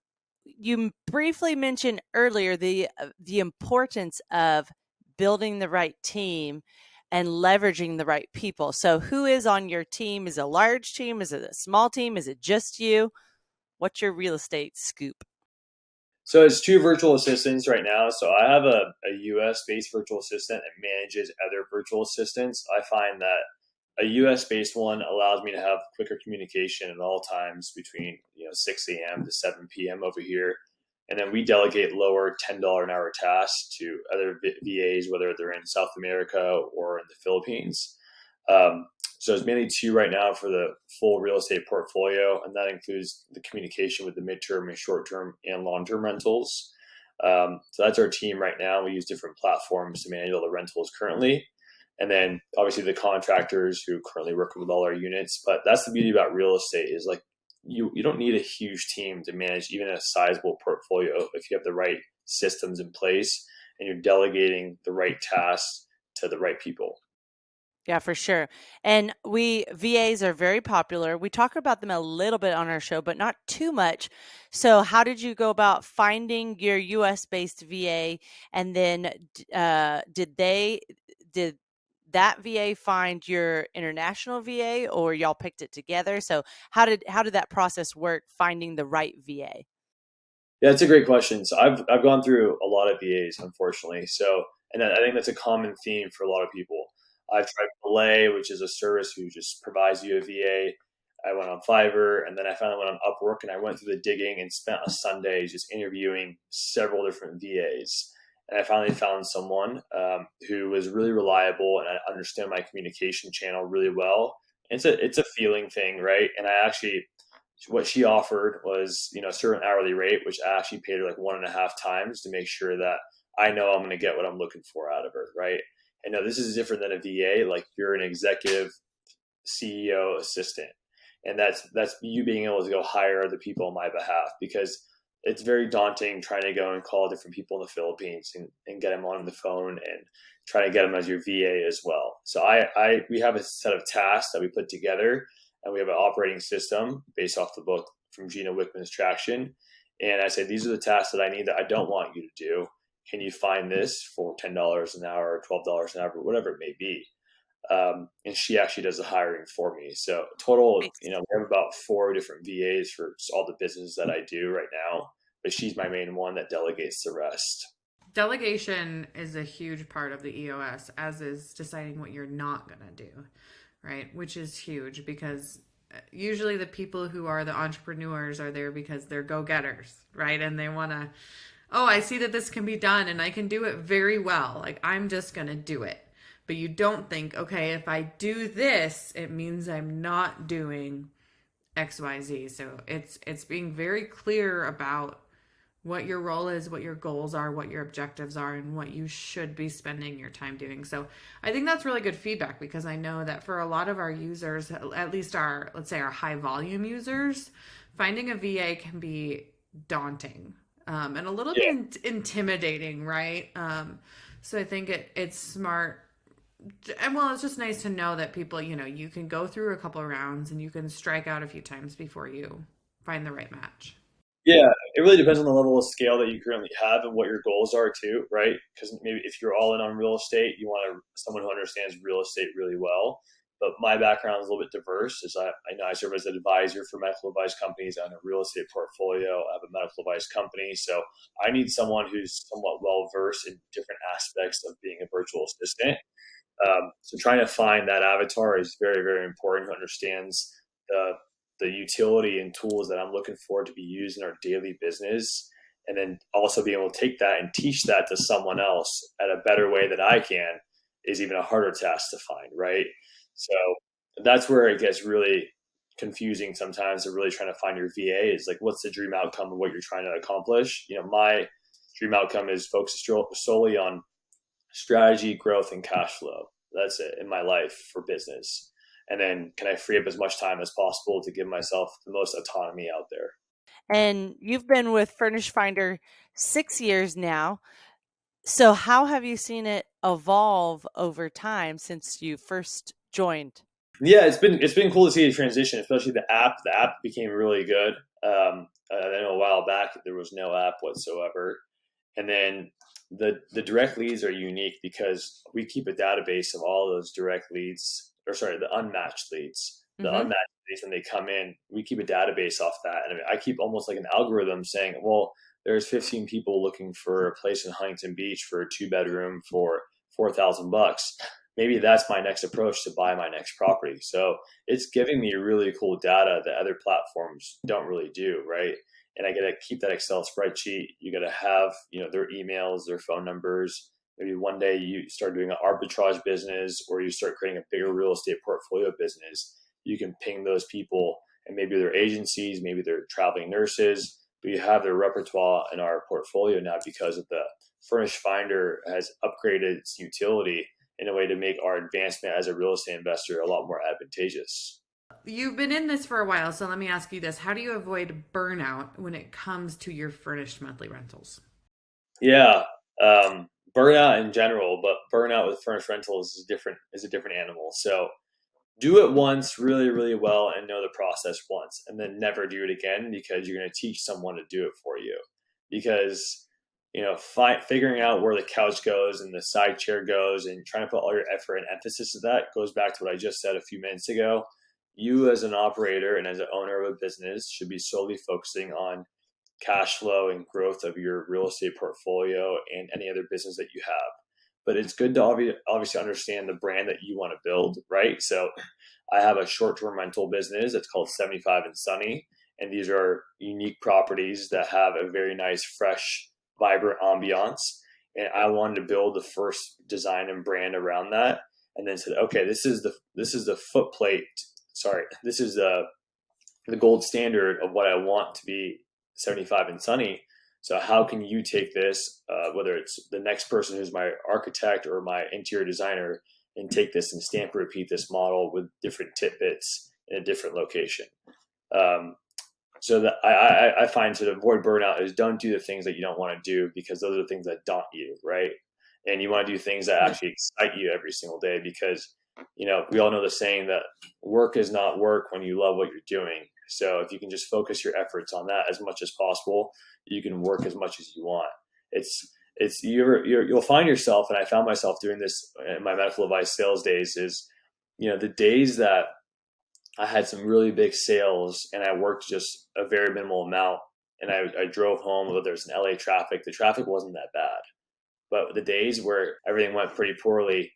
you briefly mentioned earlier the importance of building the right team and leveraging the right people. So who is on your team? Is it a large team? Is it a small team? Is it just you? What's your real estate scoop? So it's 2 virtual assistants right now. So I have a US-based virtual assistant that manages other virtual assistants. I find that a US-based one allows me to have quicker communication at all times between 6 a.m. to 7 p.m. over here. And then we delegate lower $10 an hour tasks to other VAs, whether they're in South America or in the Philippines. So it's mainly 2 right now for the full real estate portfolio, and that includes the communication with the midterm and short-term and long-term rentals. So that's our team right now. We use different platforms to manage all the rentals currently. And then obviously the contractors who currently work with all our units. But that's the beauty about real estate, is like you don't need a huge team to manage even a sizable portfolio if you have the right systems in place and you're delegating the right tasks to the right people. Yeah, for sure. And VAs are very popular. We talk about them a little bit on our show, but not too much. So how did you go about finding your US-based VA? And then did that VA find your international VA, or y'all picked it together? So how did that process work, finding the right VA? Yeah, that's a great question. So I've gone through a lot of VAs, unfortunately. So, and I think that's a common theme for a lot of people. I've tried Belay, which is a service who just provides you a VA. I went on Fiverr, and then I finally went on Upwork, and I went through the digging and spent a Sunday just interviewing several different VAs. And I finally found someone who was really reliable, and I understand my communication channel really well. And it's a feeling thing, right? And what she offered was, a certain hourly rate, which I actually paid her like 1.5 times to make sure that I know I'm going to get what I'm looking for out of her, right? And now this is different than a VA. Like, you're an executive CEO assistant, and that's you being able to go hire other people on my behalf, because it's very daunting trying to go and call different people in the Philippines and get them on the phone and try to get them as your VA as well. So we have a set of tasks that we put together, and we have an operating system based off the book from Gina Wickman's Traction. And I say, these are the tasks that I need that I don't want you to do. Can you find this for $10 an hour, $12 an hour, whatever it may be? And she actually does the hiring for me. So total, we have about 4 different VAs for all the business that I do right now, but she's my main one that delegates the rest. Delegation is a huge part of the EOS, as is deciding what you're not going to do, right? Which is huge, because usually the people who are the entrepreneurs are there because they're go-getters, right? And they want to, I see that this can be done and I can do it very well. Like, I'm just going to do it but you don't think, okay, if I do this, it means I'm not doing XYZ. So it's being very clear about what your role is, what your goals are, what your objectives are, and what you should be spending your time doing. So I think that's really good feedback, because I know that for a lot of our users, at least our, let's say our high volume users, finding a VA can be daunting, and a little bit intimidating, right? So I think it's smart. And well, it's just nice to know that people, you can go through a couple of rounds and you can strike out a few times before you find the right match. Yeah, it really depends on the level of scale that you currently have and what your goals are too, right? Because maybe if you're all in on real estate, you want someone who understands real estate really well. But my background is a little bit diverse. As I know I serve as an advisor for medical advice companies. I own a real estate portfolio. I have a medical advice company. So I need someone who's somewhat well versed in different aspects of being a virtual assistant. So trying to find that avatar is very, very important, who understands the utility and tools that I'm looking for to be used in our daily business. And then also being able to take that and teach that to someone else at a better way that I can is even a harder task to find, right? So that's where it gets really confusing sometimes, to really trying to find your VA is like, what's the dream outcome of what you're trying to accomplish? My dream outcome is focused solely on strategy, growth, and cash flow. That's it in my life for business. And then can I free up as much time as possible to give myself the most autonomy out there? And you've been with Furnished Finder 6 years now. So how have you seen it evolve over time since you first joined? Yeah, it's been cool to see the transition, especially the app. The app became really good. I know a while back there was no app whatsoever. And then the direct leads are unique because we keep a database of all those direct leads, the unmatched leads. The unmatched leads, when they come in, we keep a database off that. And I keep almost like an algorithm saying, well, there's 15 people looking for a place in Huntington Beach for a 2-bedroom for $4,000. Maybe that's my next approach to buy my next property. So it's giving me really cool data that other platforms don't really do, right? And I got to keep that Excel spreadsheet. You got to have, their emails, their phone numbers. Maybe one day you start doing an arbitrage business, or you start creating a bigger real estate portfolio business. You can ping those people, and maybe they're agencies, maybe they're traveling nurses, but you have their repertoire in our portfolio now because of the Furnished Finder has upgraded its utility in a way to make our advancement as a real estate investor a lot more advantageous. You've been in this for a while, so let me ask you this. How do you avoid burnout when it comes to your furnished monthly rentals? Yeah, burnout in general, but burnout with furnished rentals is a different animal. So do it once really, really well and know the process once, and then never do it again, because you're going to teach someone to do it for you. Because figuring out where the couch goes and the side chair goes and trying to put all your effort and emphasis to that goes back to what I just said a few minutes ago. You as an operator and as an owner of a business should be solely focusing on cash flow and growth of your real estate portfolio and any other business that you have. But it's good to obviously understand the brand that you want to build, right? So I have a short-term rental business that's called 75 and Sunny. And these are unique properties that have a very nice, fresh, vibrant ambiance. And I wanted to build the first design and brand around that. And then said, okay, this is the footplate. Sorry, this is the gold standard of what I want to be 75 and Sunny. So how can you take this, whether it's the next person who's my architect or my interior designer, and take this and stamp repeat this model with different tidbits in a different location? So that I find to avoid burnout is don't do the things that you don't want to do, because those are the things that daunt you, right? And you want to do things that actually excite you every single day, because we all know the saying that work is not work when you love what you're doing. So if you can just focus your efforts on that as much as possible, you can work as much as you want. You'll find yourself, and I found myself doing this in my medical advice sales days, is the days that I had some really big sales and I worked just a very minimal amount, and I drove home, whether it's in LA traffic, the traffic wasn't that bad. But the days where everything went pretty poorly,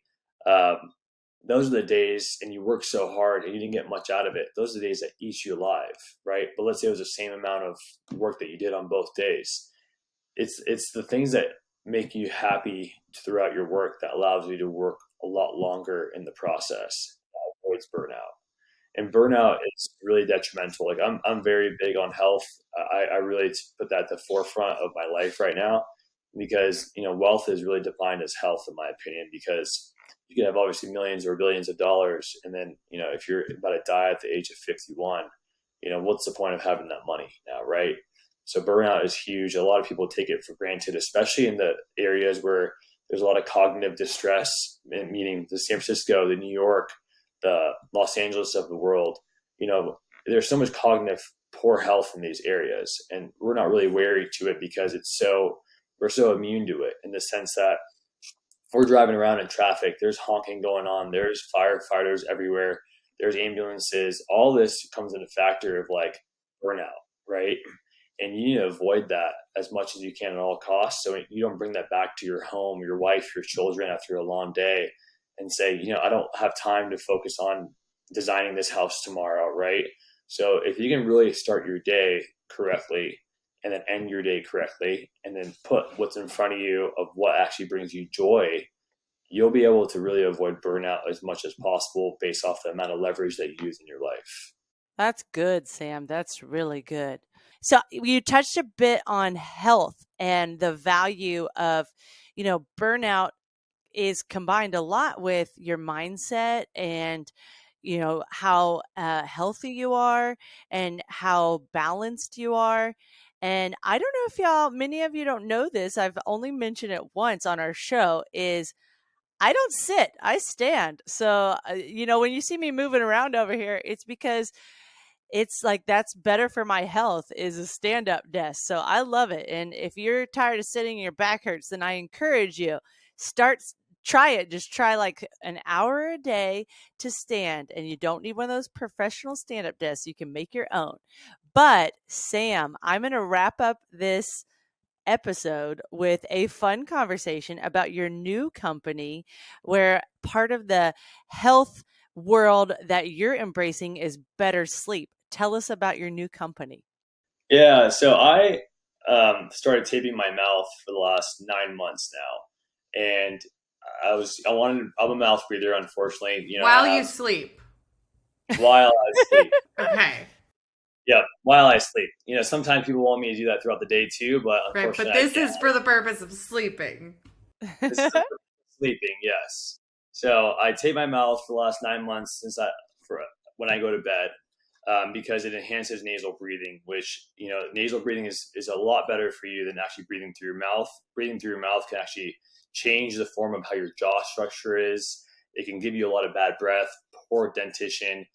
those are the days, and you work so hard and you didn't get much out of it. Those are the days that eat you alive, right? But let's say it was the same amount of work that you did on both days. It's the things that make you happy throughout your work that allows you to work a lot longer in the process. Avoids burnout. And burnout is really detrimental. Like I'm very big on health. I really put that at the forefront of my life right now because, wealth is really defined as health, in my opinion, because you can have obviously millions or billions of dollars. And then, if you're about to die at the age of 51, what's the point of having that money now, right? So burnout is huge. A lot of people take it for granted, especially in the areas where there's a lot of cognitive distress, meaning the San Francisco, the New York, the Los Angeles of the world. There's so much cognitive poor health in these areas, and we're not really wary to it because we're so immune to it, in the sense that we're driving around in traffic, there's honking going on, there's firefighters everywhere, there's ambulances. All this comes into factor of like burnout, right? And you need to avoid that as much as you can at all costs, so you don't bring that back to your home, your wife, your children after a long day and say, I don't have time to focus on designing this house tomorrow, right? So if you can really start your day correctly and then end your day correctly, and then put what's in front of you of what actually brings you joy, you'll be able to really avoid burnout as much as possible based off the amount of leverage that you use in your life. That's good, Sam. That's really good. So you touched a bit on health and the value of, burnout is combined a lot with your mindset and, how healthy you are and how balanced you are. And I don't know if many of you don't know this, I've only mentioned it once on our show, is I don't sit, I stand. So, when you see me moving around over here, it's because it's like that's better for my health, is a stand-up desk. So I love it. And if you're tired of sitting and your back hurts, then I encourage you, try it. Just try like an hour a day to stand. And you don't need one of those professional stand-up desks. You can make your own. But Sam, I'm going to wrap up this episode with a fun conversation about your new company, where part of the health world that you're embracing is better sleep. Tell us about your new company. Yeah, so I started taping my mouth for the last 9 months now, and I'm a mouth breather, unfortunately. While you sleep. While I sleep. Okay. Yeah, while I sleep. Sometimes people want me to do that throughout the day too, but unfortunately, right. But this is for the purpose of sleeping. This is for sleeping, yes. So I tape my mouth for the last 9 months for when I go to bed, because it enhances nasal breathing, which, nasal breathing is a lot better for you than actually breathing through your mouth. Breathing through your mouth can actually change the form of how your jaw structure is. It can give you a lot of bad breath, poor dentition.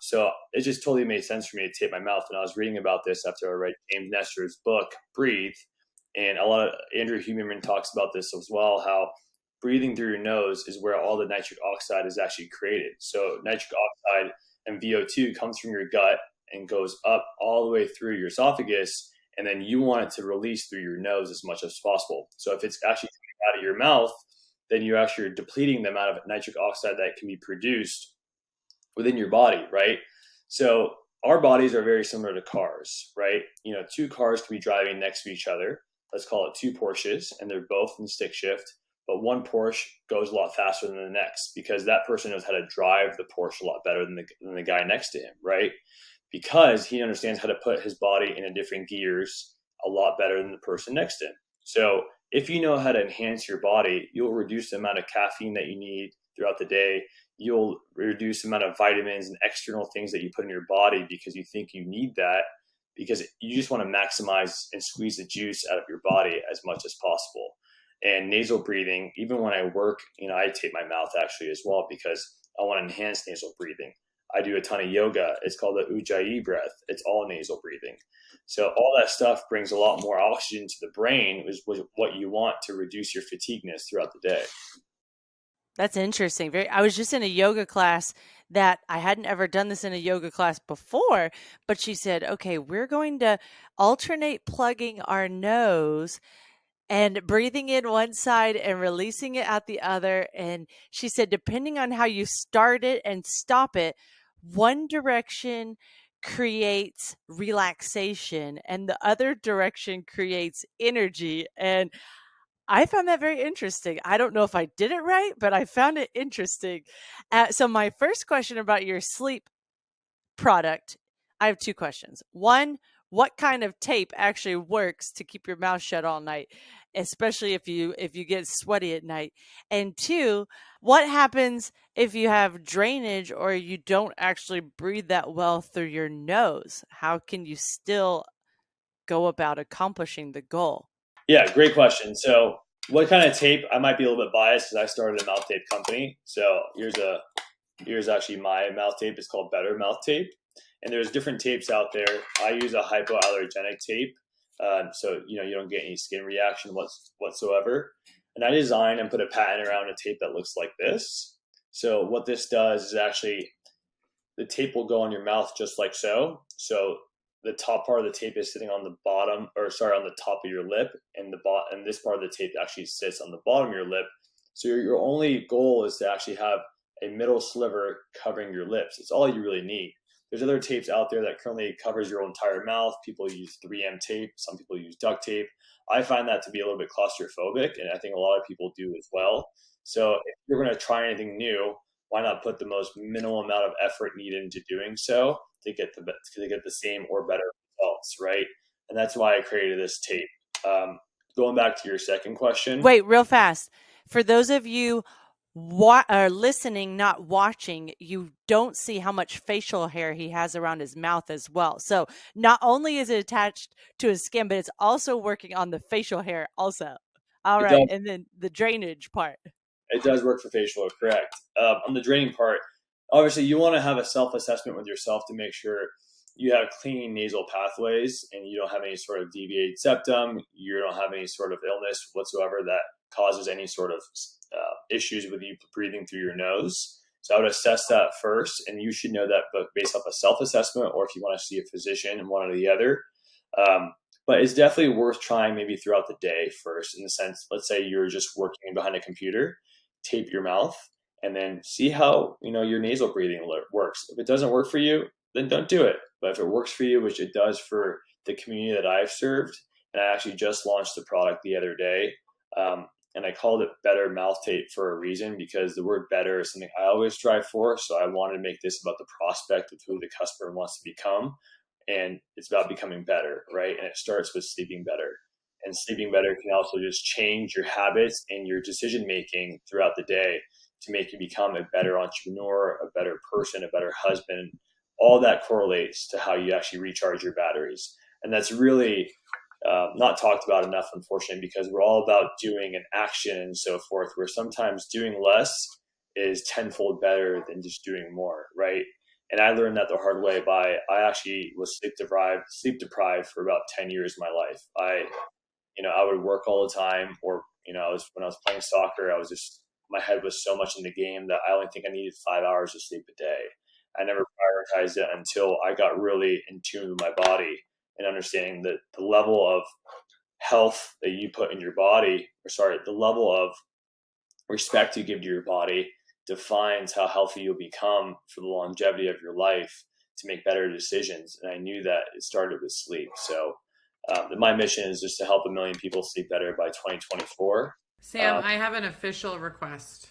So it just totally made sense for me to tape my mouth. And I was reading about this after I read James Nestor's book, Breathe. And a lot of Andrew Huberman talks about this as well, how breathing through your nose is where all the nitric oxide is actually created. So nitric oxide and VO2 comes from your gut and goes up all the way through your esophagus. And then you want it to release through your nose as much as possible. So if it's actually coming out of your mouth, then you're actually depleting the amount of nitric oxide that can be produced within your body, right? So our bodies are very similar to cars, right? Two cars can be driving next to each other. Let's call it two Porsches, and they're both in stick shift, but one Porsche goes a lot faster than the next because that person knows how to drive the Porsche a lot better than the guy next to him, right? Because he understands how to put his body in a different gears a lot better than the person next to him. So if you know how to enhance your body, you'll reduce the amount of caffeine that you need throughout the day. You'll reduce the amount of vitamins and external things that you put in your body because you think you need that, because you just want to maximize and squeeze the juice out of your body as much as possible. And nasal breathing, even when I work, I tape my mouth actually as well because I want to enhance nasal breathing. I do a ton of yoga. It's called the Ujjayi breath. It's all nasal breathing. So all that stuff brings a lot more oxygen to the brain, which is what you want to reduce your fatigueness throughout the day. That's interesting. I was just in a yoga class that I hadn't ever done this in a yoga class before, but she said, okay, we're going to alternate plugging our nose and breathing in one side and releasing it out the other. And she said, depending on how you start it and stop it, one direction creates relaxation and the other direction creates energy. And I found that very interesting. I don't know if I did it right, but I found it interesting. So my first question about your sleep product, I have two questions. One, what kind of tape actually works to keep your mouth shut all night, especially if you get sweaty at night? And two, what happens if you have drainage or you don't actually breathe that well through your nose? How can you still go about accomplishing the goal? Yeah, great question. So what kind of tape? I might be a little bit biased because I started a mouth tape company. So here's actually my mouth tape. It's called Better Mouth Tape. And there's different tapes out there. I use a hypoallergenic tape. So, you don't get any skin reaction whatsoever. And I designed and put a patent around a tape that looks like this. So what this does is actually the tape will go on your mouth just like so. So the top part of the tape is sitting on the bottom, on the top of your lip, and this part of the tape actually sits on the bottom of your lip. So your only goal is to actually have a middle sliver covering your lips. It's all you really need. There's other tapes out there that currently covers your entire mouth. People use 3M tape. Some people use duct tape. I find that to be a little bit claustrophobic, and I think a lot of people do as well. So if you're going to try anything new, why not put the most minimal amount of effort needed into doing so to get the same or better results, right? And that's why I created this tape. Going back to your second question. Wait, real fast. For those of you are listening, not watching, you don't see how much facial hair he has around his mouth as well. So not only is it attached to his skin, but it's also working on the facial hair also. All right. And then the drainage part. It does work for facial hair, correct. On the draining part, obviously you want to have a self-assessment with yourself to make sure you have clean nasal pathways and you don't have any sort of deviated septum. You don't have any sort of illness whatsoever that causes any sort of issues with you breathing through your nose. So I would assess that first, and you should know that based off a self-assessment, or if you want to see a physician and one or the other. But it's definitely worth trying maybe throughout the day first, in the sense, let's say you're just working behind a computer, tape your mouth, and then see how your nasal breathing works. If it doesn't work for you, then don't do it. But if it works for you, which it does for the community that I've served, and I actually just launched the product the other day, and I called it Better Mouth Tape for a reason, because the word better is something I always strive for. So I wanted to make this about the prospect of who the customer wants to become. And it's about becoming better, right? And it starts with sleeping better. And sleeping better can also just change your habits and your decision-making throughout the day to make you become a better entrepreneur, a better person, a better husband. All that correlates to how you actually recharge your batteries. And that's really not talked about enough, unfortunately, because we're all about doing an action and so forth, where sometimes doing less is tenfold better than just doing more, right? And I learned that the hard way I actually was sleep deprived for about 10 years of my life. I would work all the time, or, when I was playing soccer, my head was so much in the game that I only think I needed 5 hours of sleep a day. I never prioritized it until I got really in tune with my body and understanding that the level of health that you put in your body, the level of respect you give to your body defines how healthy you'll become for the longevity of your life to make better decisions. And I knew that it started with sleep. So my mission is just to help 1 million people sleep better by 2024. Sam, I have an official request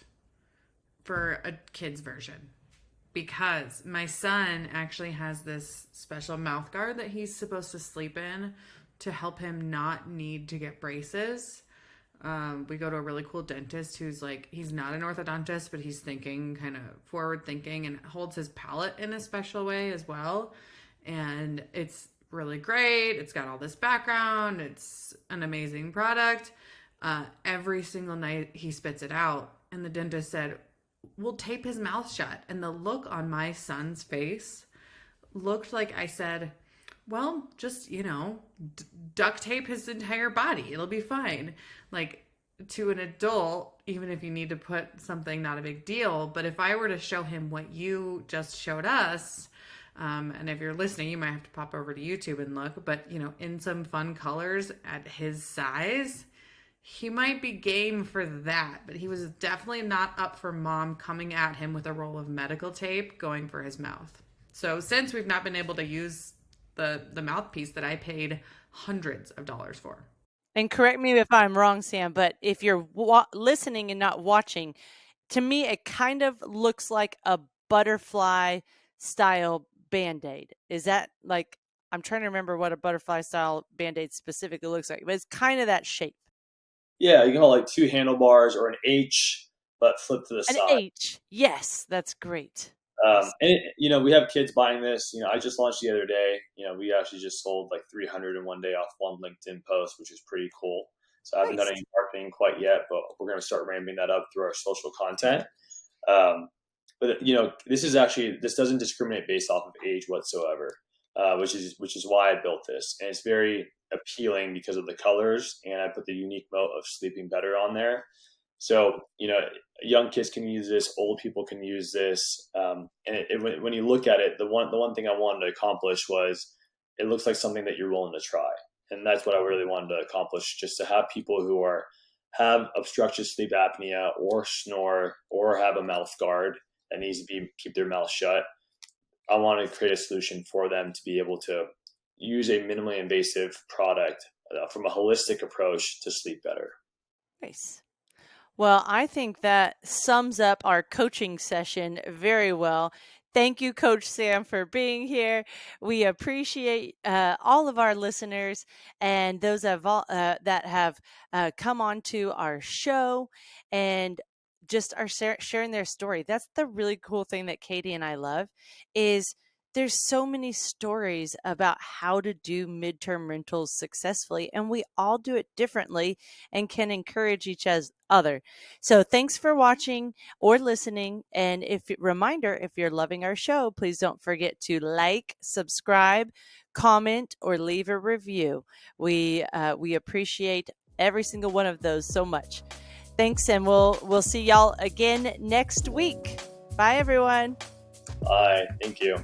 for a kid's version, because my son actually has this special mouth guard that he's supposed to sleep in to help him not need to get braces. We go to a really cool dentist who's he's not an orthodontist, but he's thinking kind of forward thinking and holds his palate in a special way as well. And it's really great. It's got all this background. It's an amazing product. Every single night he spits it out, and the dentist said, we'll tape his mouth shut. And the look on my son's face looked like I said, well, just, duct tape his entire body. It'll be fine. To an adult, even if you need to put something, not a big deal. But if I were to show him what you just showed us, and if you're listening, you might have to pop over to YouTube and look, but, in some fun colors at his size, he might be game for that. But he was definitely not up for mom coming at him with a roll of medical tape going for his mouth. So since we've not been able to use the mouthpiece that I paid hundreds of dollars for. And correct me if I'm wrong, Sam, but if you're listening and not watching, to me, it kind of looks like a butterfly style Band-Aid. Is that like, I'm trying to remember what a butterfly style Band-Aid specifically looks like, but it's kind of that shape. Yeah, you can call it like two handlebars or an H, but flip to the An side. H. Yes, that's great. We have kids buying this. I just launched the other day. We actually just sold like 300 in one day off one LinkedIn post, which is pretty cool. So I haven't done any marketing quite yet, but we're going to start ramping that up through our social content. But this doesn't discriminate based off of age whatsoever, which is why I built this, and it's very appealing because of the colors, and I put the unique note of sleeping better on there. So young kids can use this, old people can use this, and when you look at it, the one thing I wanted to accomplish was it looks like something that you're willing to try, and that's what I really wanted to accomplish, just to have people who have obstructive sleep apnea or snore or have a mouth guard that needs to keep their mouth shut. I want to create a solution for them to be able to use a minimally invasive product from a holistic approach to sleep better. Nice. Well, I think that sums up our coaching session very well. Thank you, Coach Sam, for being here. We appreciate all of our listeners and those that have come on to our show and just are sharing their story. That's the really cool thing that Katie and I love is there's so many stories about how to do midterm rentals successfully, and we all do it differently and can encourage each other. So thanks for watching or listening. And if you're loving our show, please don't forget to like, subscribe, comment, or leave a review. We appreciate every single one of those so much. Thanks, and we'll see y'all again next week. Bye, everyone. Bye. Thank you.